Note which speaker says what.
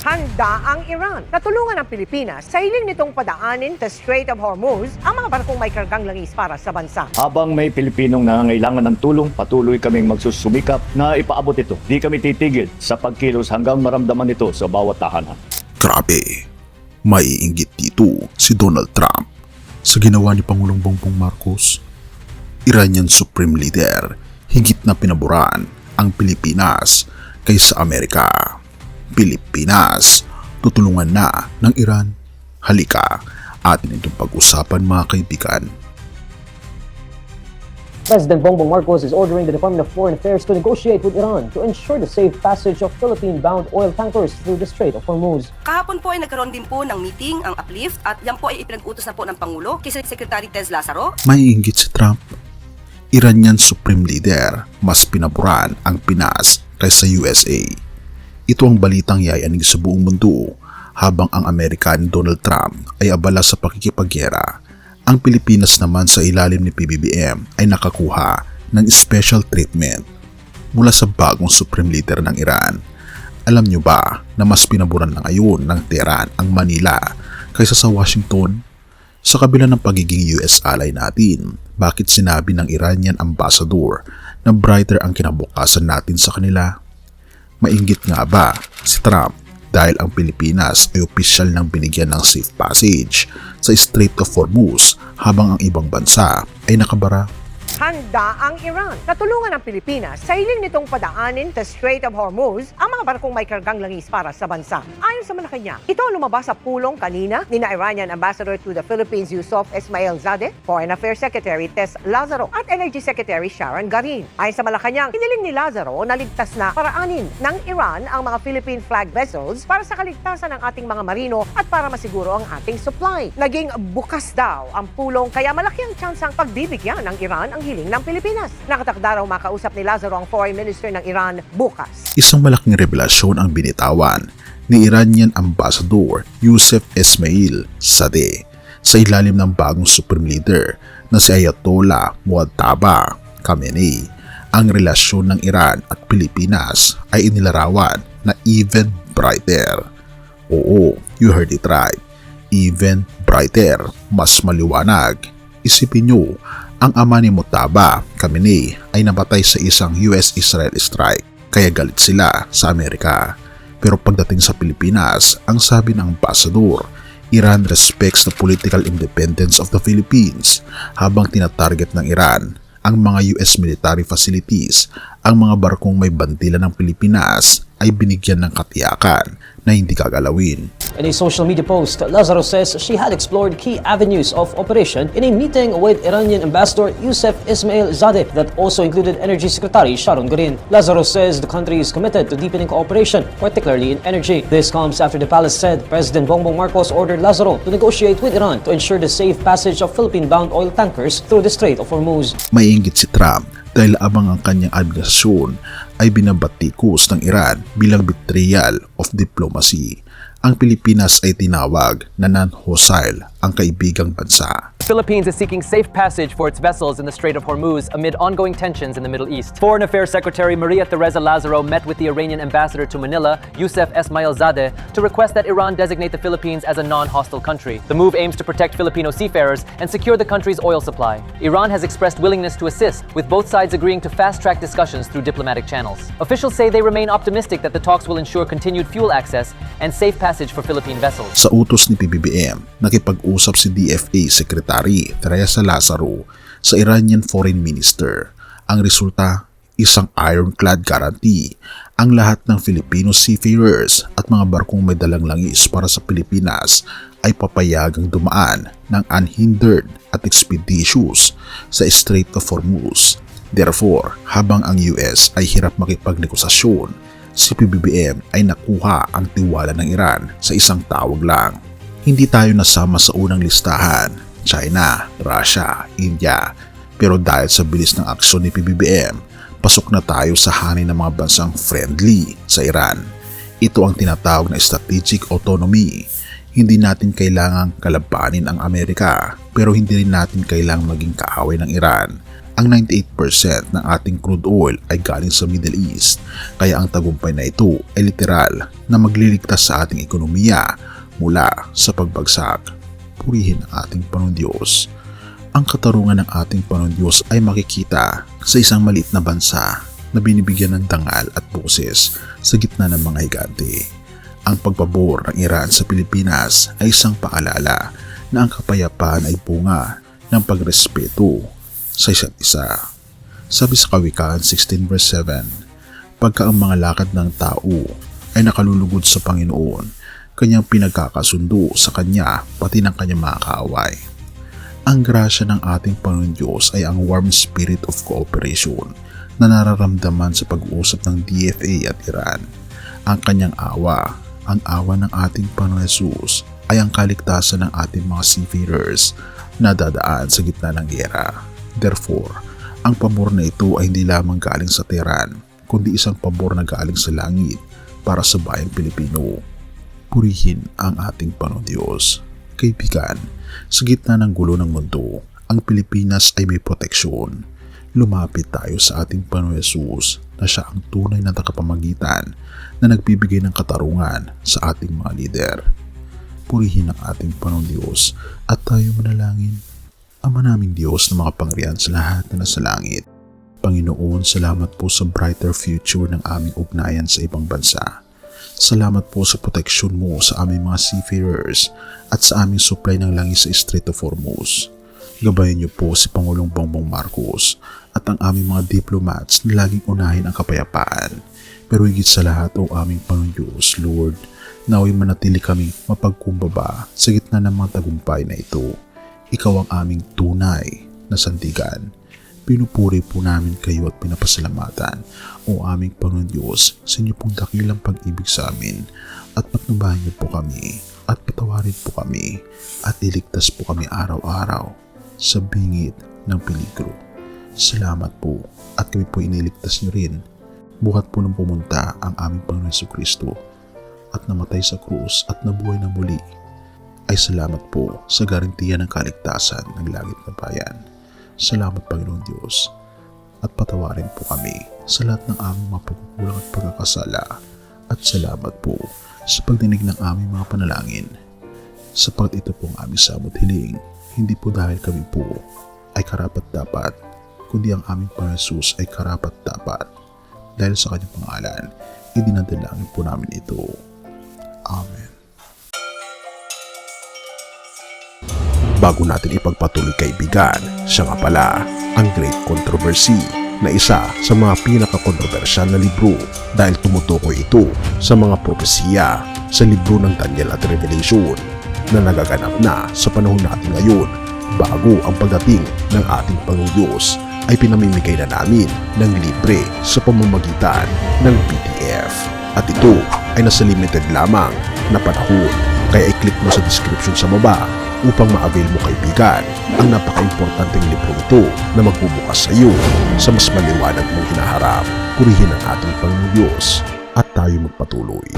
Speaker 1: Handa ang Iran na tulungan ang Pilipinas sa hiling nitong padaanin sa Strait of Hormuz ang mga barkong may kargang langis para sa bansa.
Speaker 2: Habang may Pilipinong nangangailangan ng tulong, patuloy kaming magsusumikap na ipaabot ito. Di kami titigil sa pagkilos hanggang maramdaman ito sa bawat tahanan.
Speaker 3: Grabe, maiinggit dito si Donald Trump sa ginawa ni Pangulong Bongbong Marcos. Iranian Supreme Leader higit na pinaboran ang Pilipinas kaysa Amerika. Pilipinas, tutulungan na ng Iran. Halika, atin itong pag-usapan mga kaibigan.
Speaker 4: President Bongbong Marcos is ordering the Department of Foreign Affairs to negotiate with Iran to ensure the safe passage of Philippine-bound oil tankers through the Strait of Hormuz.
Speaker 5: Kahapon po ay nagkaroon din po ng meeting ang Uplift at yan po ay ipinag-utos na po ng Pangulo kay Secretary Tez Lazaro.
Speaker 3: Maiinggit si Trump. Iranian Supreme Leader mas pinaboran ang Pinas kaysa USA. Ito ang balitang yayanig sa buong mundo habang ang Amerikan Donald Trump ay abala sa pakikipagyera. Ang Pilipinas naman sa ilalim ni PBBM ay nakakuha ng special treatment mula sa bagong Supreme Leader ng Iran. Alam nyo ba na mas pinaboran na ngayon ng Tehran ang Manila kaysa sa Washington? Sa kabila ng pagiging US ally natin, bakit sinabi ng Iranian ambassador na brighter ang kinabukasan natin sa kanila? Mainggit nga ba si Trump dahil ang Pilipinas ay opisyal nang binigyan ng safe passage sa Strait of Hormuz habang ang ibang bansa ay nakabara?
Speaker 1: Handa ang Iran na tulungan ang Pilipinas sa hiling nitong padaanin sa Strait of Hormuz ang mga barkong may kargang langis para sa bansa. Ayon sa Malacanang, ito ang lumabas sa pulong kanina ni Iranian Ambassador to the Philippines Yusuf Ismail Zadeh, Foreign Affairs Secretary Tez Lazaro at Energy Secretary Sharon Garin. Ayon sa Malacanang, hiniling ni Lazaro na ligtas na paraanin ng Iran ang mga Philippine flag vessels para sa kaligtasan ng ating mga marino at para masiguro ang ating supply. Naging bukas daw ang pulong kaya malaki ang tsansang pagbibigyan ng Iran ang hiling ng Pilipinas. Nakatakda raw makausap ni Lazaro ang Foreign Minister ng Iran bukas.
Speaker 3: Isang malaking revelasyon ang binitawan ni Iranian Ambassador Yusuf Ismail Zadeh sa ilalim ng bagong Supreme Leader na si Ayatollah Mojtaba Khamenei. Ang relasyon ng Iran at Pilipinas ay inilarawan na even brighter. Oo, you heard it right. Even brighter, mas maliwanag. Isipin nyo, ang ama ni Mojtaba Khamenei ay nabatay sa isang US-Israel strike, kaya galit sila sa Amerika. Pero pagdating sa Pilipinas, ang sabi ng ambassador, Iran respects the political independence of the Philippines habang tinatarget ng Iran ang mga US military facilities. Ang mga barkong may bandila ng Pilipinas ay binigyan ng katiyakan na hindi gagalawin.
Speaker 4: In a social media post, Lazaro says she had explored key avenues of operation in a meeting with Iranian Ambassador Yusuf Ismail Zadeh that also included Energy Secretary Sharon Garin. Lazaro says the country is committed to deepening cooperation, particularly in energy. This comes after the palace said President Bongbong Marcos ordered Lazaro to negotiate with Iran to ensure the safe passage of Philippine-bound oil tankers through the Strait of Hormuz.
Speaker 3: Maiinggit si Trump dahil abang ang kanyang administrasyon ay binabatikos ng Iran bilang betrayal of diplomacy. Ang Pilipinas ay tinawag na non-hostile ang kaibigang bansa.
Speaker 6: The Philippines is seeking safe passage for its vessels in the Strait of Hormuz amid ongoing tensions in the Middle East. Foreign Affairs Secretary Maria Teresa Lazaro met with the Iranian ambassador to Manila, Yusuf Ismail Zadeh, to request that Iran designate the Philippines as a non-hostile country. The move aims to protect Filipino seafarers and secure the country's oil supply. Iran has expressed willingness to assist, with both sides agreeing to fast-track discussions through diplomatic channels. Officials say they remain optimistic that the talks will ensure continued fuel access and safe passage for Philippine vessels.
Speaker 3: Sa utos ni PBBM, nakipag-usap si DFA Secretary Teresa Lazaro sa Iranian Foreign Minister. Ang resulta, isang ironclad guarantee. Ang lahat ng Filipino seafarers at mga barkong may dalang langis para sa Pilipinas ay papayagang dumaan ng unhindered at expeditious sa Strait of Hormuz. Therefore, habang ang US ay hirap makipagnegosasyon, si PBBM ay nakuha ang tiwala ng Iran sa isang tawag lang. Hindi tayo nasama sa unang listahan, China, Russia, India. Pero dahil sa bilis ng aksyon ni PBBM, pasok na tayo sa hanay ng mga bansang friendly sa Iran. Ito ang tinatawag na strategic autonomy. Hindi natin kailangang kalabanin ang Amerika, pero hindi rin natin kailangang maging kaaway ng Iran. Ang 98% ng ating crude oil ay galing sa Middle East, kaya ang tagumpay na ito ay literal na magliligtas sa ating ekonomiya mula sa pagbagsak. Purihin ang ating Panginoong Diyos. Ang katarungan ng ating Panginoong Diyos ay makikita sa isang maliit na bansa na binibigyan ng dangal at boses sa gitna ng mga higante. Ang pagpabor ng Iran sa Pilipinas ay isang paalala na ang kapayapaan ay bunga ng pagrespeto sa isa't isa. Sabi sa Kawikaan 16 verse 7, pagka ang mga lakad ng tao ay nakalulugod sa Panginoon, kanyang pinagkakasundo sa kanya pati ng kanyang mga kaaway. Ang grasya ng ating Panginoon Diyos ay ang warm spirit of cooperation na nararamdaman sa pag-uusap ng DFA at Iran. Ang kanyang awa, ang awa ng ating Panginoon Jesus ay ang kaligtasan ng ating mga seafarers na dadaan sa gitna ng giyera. Therefore, ang pabor na ito ay hindi lamang galing sa Tehran, kundi isang pabor na galing sa langit para sa bayang Pilipino. Purihin ang ating Panginoon Diyos. Kaibigan, sa gitna ng gulo ng mundo, ang Pilipinas ay may proteksyon. Lumapit tayo sa ating Panginoon Jesus na siya ang tunay na tagapamagitan na nagbibigay ng katarungan sa ating mga lider. Purihin ang ating Panginoon Diyos at tayo manalangin. Ama naming Diyos na mga pangyarihan sa lahat na nasa langit. Panginoon, salamat po sa brighter future ng aming ugnayan sa ibang bansa. Salamat po sa proteksyon mo sa aming mga seafarers at sa aming supply ng langis sa Strait of Hormuz. Gabayan niyo po si Pangulong Bongbong Marcos at ang aming mga diplomats na laging unahin ang kapayapaan. Pero higit sa lahat o aming Panginoon Diyos, Lord, naway manatili kaming mapagkumbaba sa gitna ng mga tagumpay na ito. Ikaw ang aming tunay na sandigan. Pinupuri po namin kayo at pinapasalamatan, o aming Panginoon Diyos, sa inyo pong dakilang pag-ibig sa amin, at patnubahan niyo po kami, at patawarin po kami, at iligtas po kami araw-araw sa bingit ng peligro. Salamat po, at kami po iniligtas niyo rin, buhat po nang pumunta ang aming Panginoon Jesucristo, at namatay sa krus at nabuhay na muli. Ay salamat po sa garantiya ng kaligtasan ng langit na bayan. Salamat Panginoon Diyos, at patawarin po kami sa lahat ng aming mga pagkukulang at pagkakasala, at salamat po sa pagdinig ng aming mga panalangin. Sapagat ito po ang aming samot hiling, hindi po dahil kami po ay karapat-dapat, kundi ang aming Panginoon Jesus ay karapat-dapat. Dahil sa kanyang pangalan, idinadalangin po namin ito. Amen. Bago natin ipagpatuloy kaibigan, siya nga pala ang Great Controversy na isa sa mga pinaka-kontrobersyal na libro dahil tumutukoy ito sa mga propesiya sa libro ng Daniel at Revelation na nagaganap na sa panahon natin ngayon bago ang pagdating ng ating Panginoong Diyos ay pinamimigay na namin ng libre sa pamamagitan ng PDF. At ito ay nasa limited lamang na panahon, kaya i-click mo sa description sa baba upang ma-avail mo kaibigan ang napaka-importanteng libro ito na magbubukas sa iyo sa mas maliwanag mong hinaharap. Purihin ang ating Panginoong Diyos at tayo magpatuloy.